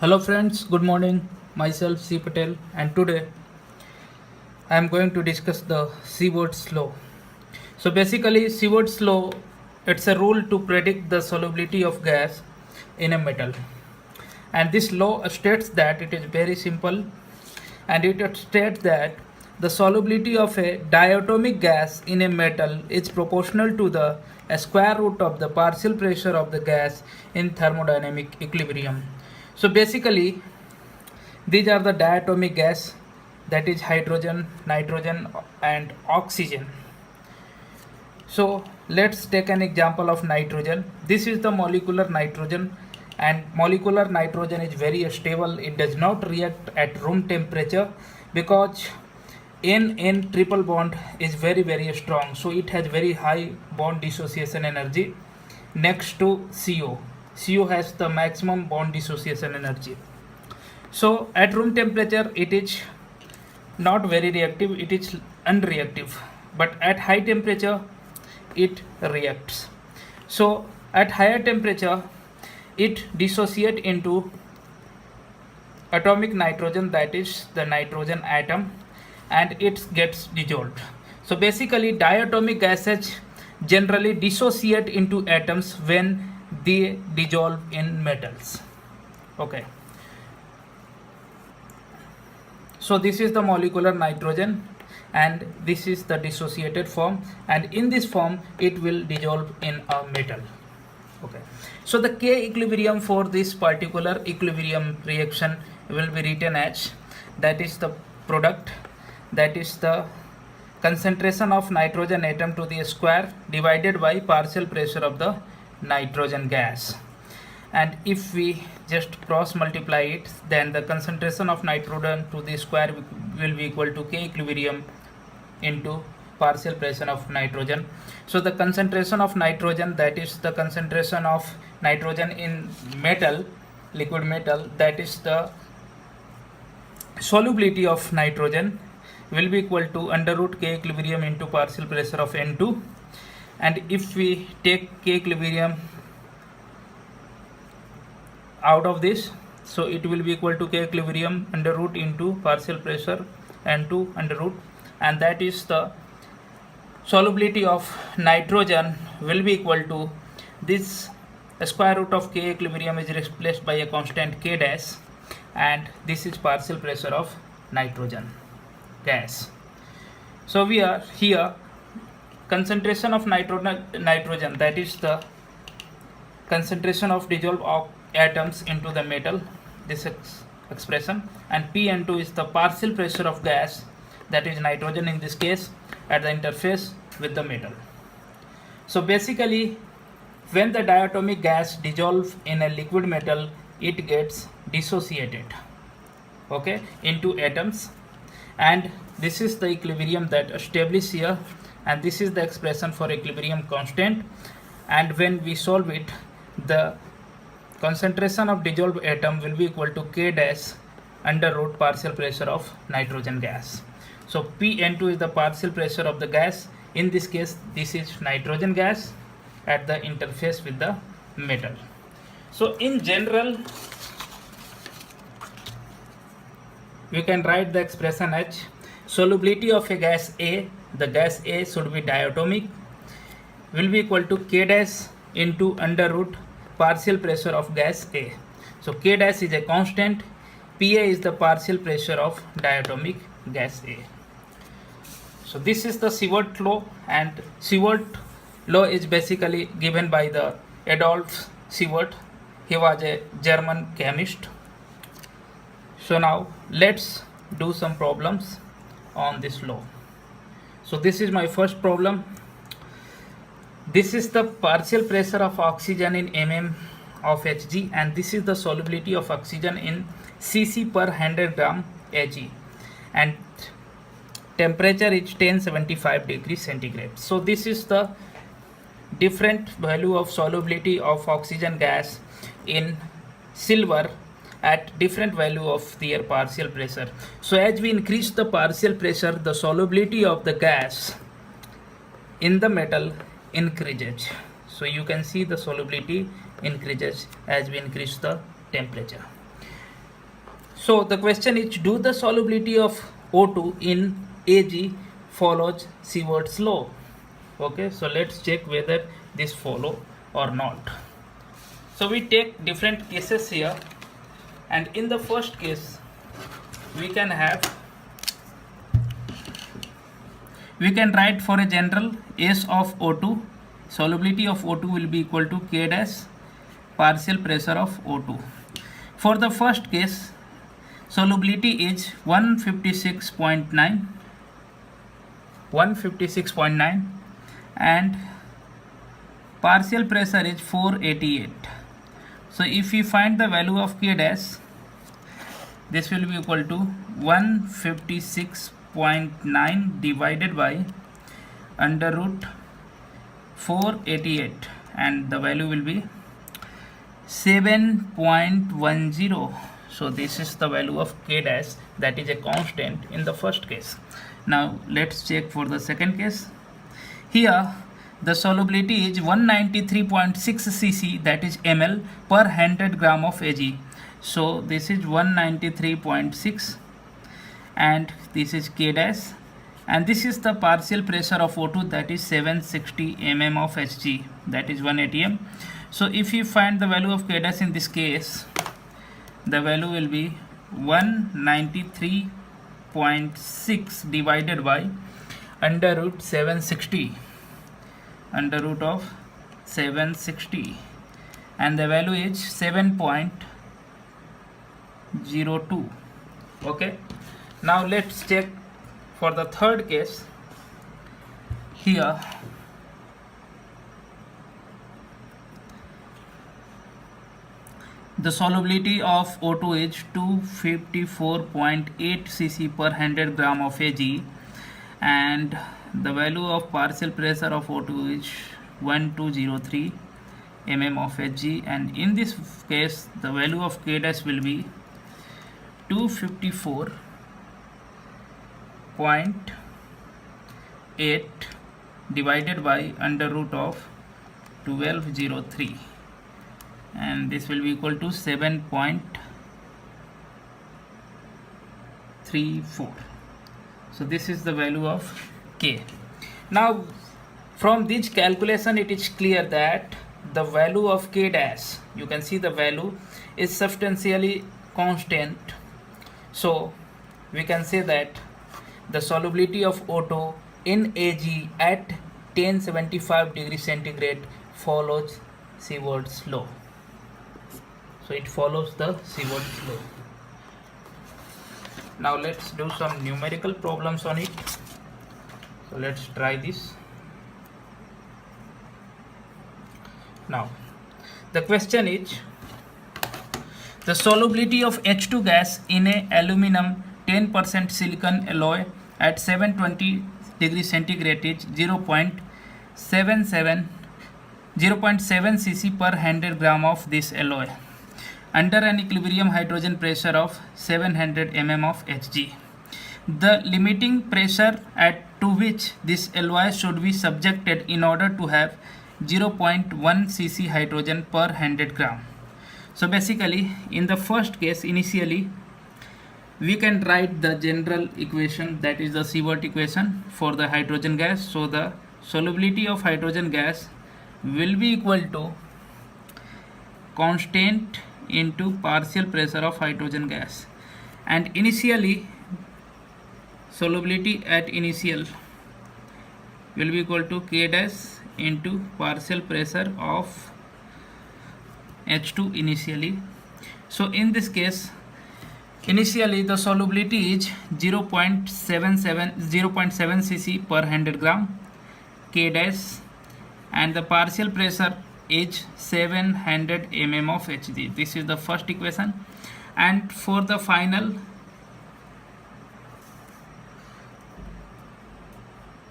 Hello friends, good morning. Myself C Patel and today I am going to discuss the Seward's law. So basically Seward's law, it's a rule to predict the solubility of gas in a metal. And this law states that it is very simple, and it states that the solubility of a diatomic gas in a metal is proportional to the square root of the partial pressure of the gas in thermodynamic equilibrium. So basically these are the diatomic gas, that is hydrogen, nitrogen and oxygen. So let's take an example of nitrogen. This is the molecular nitrogen, and molecular nitrogen is very stable. It does not react at room temperature because N triple bond is very strong, so it has very high bond dissociation energy next to CO. CO has the maximum bond dissociation energy. So at room temperature it is not very reactive, it is unreactive, but at high temperature it reacts. So at higher temperature it dissociates into atomic nitrogen, that is the nitrogen atom, and it gets dissolved. So basically diatomic gases generally dissociate into atoms when they dissolve in metals. Okay. So this is the molecular nitrogen and this is the dissociated form, and in this form it will dissolve in a metal. Okay. So the K equilibrium for this particular equilibrium reaction will be written as, that is the product, that is the concentration of nitrogen atom to the square divided by partial pressure of the nitrogen gas. And if we just cross multiply it, then the concentration of nitrogen to the square will be equal to K equilibrium into partial pressure of nitrogen. So the concentration of nitrogen, that is the concentration of nitrogen in metal, liquid metal, that is the solubility of nitrogen, will be equal to under root K equilibrium into partial pressure of N2. And if we take K equilibrium out of this, so it will be equal to K equilibrium under root into partial pressure N2 under root, and that is the solubility of nitrogen will be equal to this square root of K equilibrium is replaced by a constant K dash, and this is partial pressure of nitrogen gas. So we are here concentration of nitrogen, that is the concentration of dissolved atoms into the metal, this expression, and Pn2 is the partial pressure of gas, that is nitrogen in this case, at the interface with the metal. So basically when the diatomic gas dissolves in a liquid metal, it gets dissociated, okay, into atoms, and this is the equilibrium that established here, and this is the expression for equilibrium constant. And when we solve it, the concentration of dissolved atom will be equal to K dash under root partial pressure of nitrogen gas. So Pn2 is the partial pressure of the gas. In this case, this is nitrogen gas at the interface with the metal. So in general, we can write the expression as solubility of a gas A, the gas A should be diatomic, will be equal to K dash into under root partial pressure of gas A. So K dash is a constant, Pa is the partial pressure of diatomic gas A. So this is the Seward law, and Seward law is basically given by the Adolf Seward. He was a German chemist. So now let's do some problems on this law. So this is my first problem. This is the partial pressure of oxygen in mm of Hg, and this is the solubility of oxygen in cc per 100 gram Hg, and temperature is 1075 degrees centigrade. So this is the different value of solubility of oxygen gas in silver at different value of their partial pressure. So as we increase the partial pressure, the solubility of the gas in the metal increases. So you can see the solubility increases as we increase the temperature. So the question is, do the solubility of O2 in Ag follows Sievert's law? Okay, so let's check whether this follow or not. So we take different cases here, and in the first case we can write for a general S of O2, solubility of O2 will be equal to K dash partial pressure of O2. For the first case, solubility is 156.9 and partial pressure is 488. So if we find the value of K dash, this will be equal to 156.9 divided by under root 488, and the value will be 7.10. So this is the value of K dash, that is a constant in the first case. Now let's check for the second case. Here the solubility is 193.6 cc, that is ml per 100 gram of Ag. So this is 193.6 and this is K dash, and this is the partial pressure of O2, that is 760 mm of Hg, that is 1 atm. So if you find the value of K dash in this case, the value will be 193.6 divided by under root 760, under root of 760, and the value is 7.02. Okay, now let's check for the third case. Here the solubility of O2 is 254.8 cc per 100 gram of Ag, and the value of partial pressure of O2 is 1203 mm of Hg, and in this case the value of K dash will be 254.8 divided by under root of 1203, and this will be equal to 7.34. So this is the value of K. Now from this calculation it is clear that the value of K dash, you can see the value is substantially constant. So we can say that the solubility of O2 in Ag at 1075 degrees centigrade follows Sievert's law. So it follows the Sievert's law. Now let's do some numerical problems on it. So let's try this. Now the question is, the solubility of H2 gas in a aluminum 10% silicon alloy at 720 degrees centigrade is 0.7 cc per 100 gram of this alloy under an equilibrium hydrogen pressure of 700 mm of Hg. The limiting pressure at to which this alloy should be subjected in order to have 0.1 cc hydrogen per 100 gram. So basically in the first case, initially we can write the general equation, that is the Sievert equation for the hydrogen gas. So the solubility of hydrogen gas will be equal to constant into partial pressure of hydrogen gas, and initially solubility at initial will be equal to K dash into partial pressure of H2 initially. So in this case, initially the solubility is 0.7 cc per 100 gram K dash, and the partial pressure is 700 mm of Hg. This is the first equation, and for the final,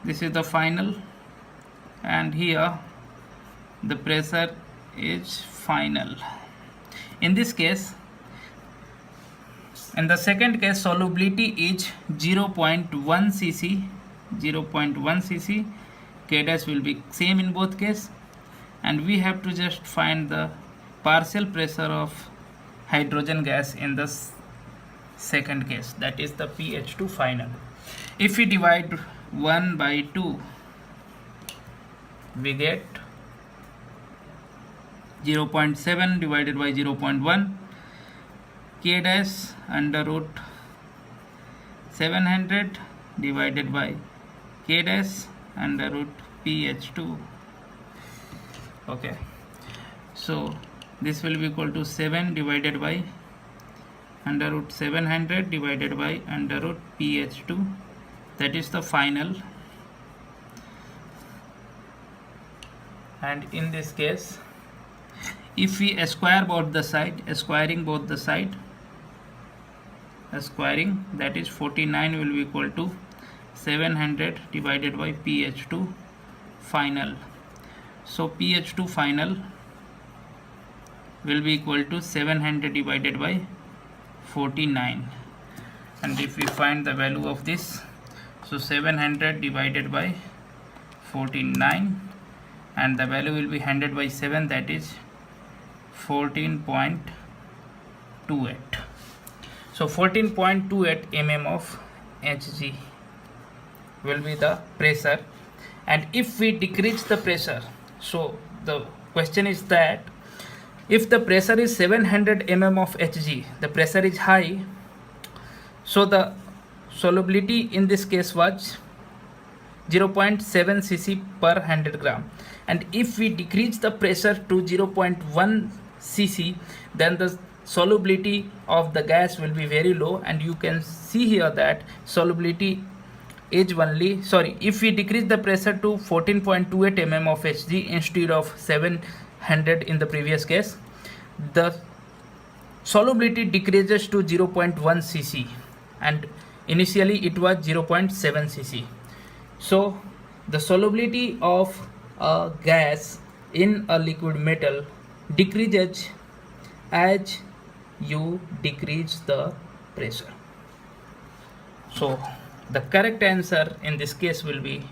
this is the final, and here the pressure is final. In this case, in the second case, solubility is 0.1 cc, K dash will be same in both cases, and we have to just find the partial pressure of hydrogen gas in this second case, that is the pH2 final. If we divide 1 by 2, we get 0.7 divided by 0.1, k dash under root 700 divided by k dash under root pH2. Okay, so this will be equal to 7 divided by under root 700 divided by under root pH2, that is the final. And in this case, if we square both the side, squaring both the side, squaring, that is 49 will be equal to 700 divided by pH2 final. So pH2 final will be equal to 700 divided by 49. And if we find the value of this, so 700 divided by 49, and the value will be 100 by 7, that is 14.28. So 14.28 mm of Hg will be the pressure. And if we decrease the pressure, so the question is that if the pressure is 700 mm of Hg, the pressure is high, so the solubility in this case was 0.7 cc per 100 gram. And if we decrease the pressure to 0.1 cc, then the solubility of the gas will be very low. And you can see here that solubility is only, if we decrease the pressure to 14.28 mm of Hg instead of 700 in the previous case, the solubility decreases to 0.1 cc, and initially it was 0.7 cc. So the solubility of a gas in a liquid metal decreases as you decrease the pressure. So the correct answer in this case will be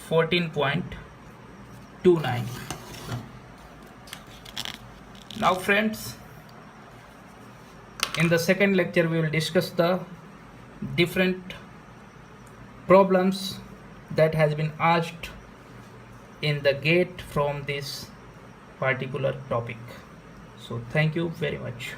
14.29. Now friends, in the second lecture we will discuss the different problems that has been asked in the GATE from this particular topic. So thank you very much.